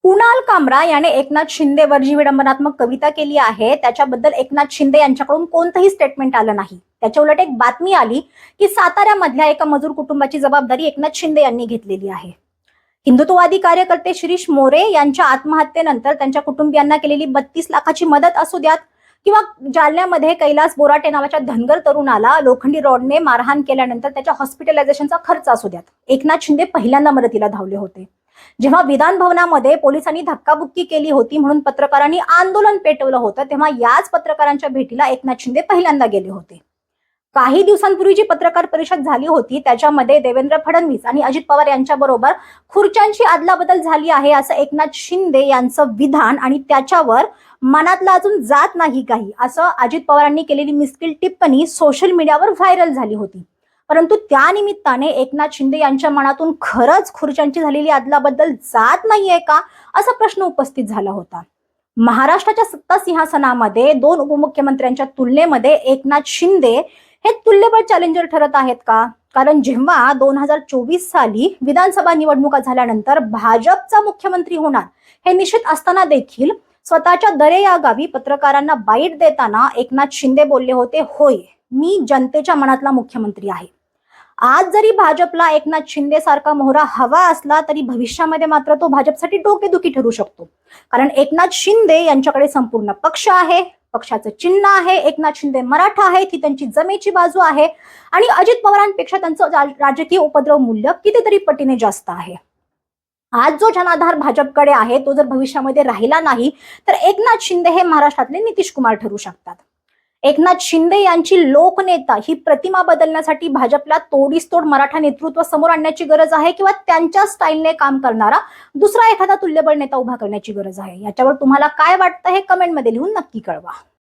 कुणाल कामरा याने एकनाथ शिंदेवर जी विडंबनात्मक कविता केली आहे त्याच्याबद्दल एकनाथ शिंदे यांच्याकडून कोणतंही स्टेटमेंट आलं नाही। त्याच्या उलट एक बातमी आली की साताऱ्यामधल्या एका मजूर कुटुंबाची जबाबदारी एकनाथ शिंदे यांनी घेतलेली आहे। हिंदुत्ववादी कार्यकर्ते शिरीष मोरे यांच्या आत्महत्येनंतर त्यांच्या कुटुंबियांना केलेली 32 लाखाची मदत असू द्यात किंवा जालन्यामध्ये कैलास बोराटे नावाच्या धनगर तरुणाला लोखंडी रॉडने मारहाण केल्यानंतर त्याच्या हॉस्पिटलायझेशनचा खर्च असू द्यात, एकनाथ शिंदे पहिल्यांदा मदतीला धावले होते। जेव्हा विधान भवनामध्ये पोलिसांनी धक्काबुक्की केली होती म्हणून पत्रकारांनी आंदोलन पेटवलं होतं, तेव्हा याच पत्रकारांच्या भेटीला एकनाथ शिंदे पहिल्यांदा गेले होते। काही दिवसांपूर्वी जी पत्रकार परिषद झाली होती त्याच्यामध्ये देवेंद्र फडणवीस आणि अजित पवार यांच्याबरोबर खुर्च्यांची अदलाबदल झाली आहे असं एकनाथ शिंदे यांचं विधान आणि त्याच्यावर मनातलं अजून जात नाही काही असं अजित पवारांनी केलेली मिस्किल टिप्पणी सोशल मीडियावर व्हायरल झाली होती। परंतु त्या निमित्ताने एकनाथ शिंदे यांच्या मनातून खरंच खुर्च्यांची झालेली अदलाबदल जात नाहीये का असा प्रश्न उपस्थित झाला होता। महाराष्ट्राच्या सत्ता सिंहासनामध्ये दोन उपमुख्यमंत्र्यांच्या तुलनेमध्ये एकनाथ शिंदे हे तुल्यबळ चॅलेंजर ठरत आहेत का? कारण जेव्हा 2024 साली विधानसभा निवडणुका झाल्यानंतर भाजपचा मुख्यमंत्री होणार हे निश्चित असताना देखील स्वतःच्या दरे या गावी पत्रकारांना बाईट देताना एकनाथ शिंदे बोलले होते, होय मी जनतेच्या मनातला मुख्यमंत्री आहे। आज जरी भाजपला एकनाथ शिंदे सारखा मोहरा हवा असला तरी भविष्यामध्ये मात्र तो भाजपसाठी डोकेदुखी ठरू शकतो। कारण एकनाथ शिंदे यांच्याकडे संपूर्ण पक्ष आहे, पक्षाचं चिन्ह आहे, एकनाथ शिंदे मराठा आहे, ती त्यांची जमेची बाजू आहे आणि अजित पवारांपेक्षा त्यांचं राजकीय उपद्रव मूल्य कितीतरी पटीने जास्त आहे। आज जो जनाधार भाजपकडे आहे तो जर भविष्यामध्ये राहिला नाही तर एकनाथ शिंदे हे महाराष्ट्रातले नितीश कुमार ठरू शकतात। एकनाथ शिंदे यांची लोकनेता ही प्रतिमा बदलण्यासाठी भाजपला तोडीसतोड मराठा नेतृत्व समोर आणण्याची गरज आहे किंवा त्यांच्या स्टाईलने काम करणारा दुसरा एखादा तुल्यबळ नेता उभा करण्याची गरज आहे। याच्यावर तुम्हाला काय वाटतं हे कमेंटमध्ये लिहून नक्की कळवा।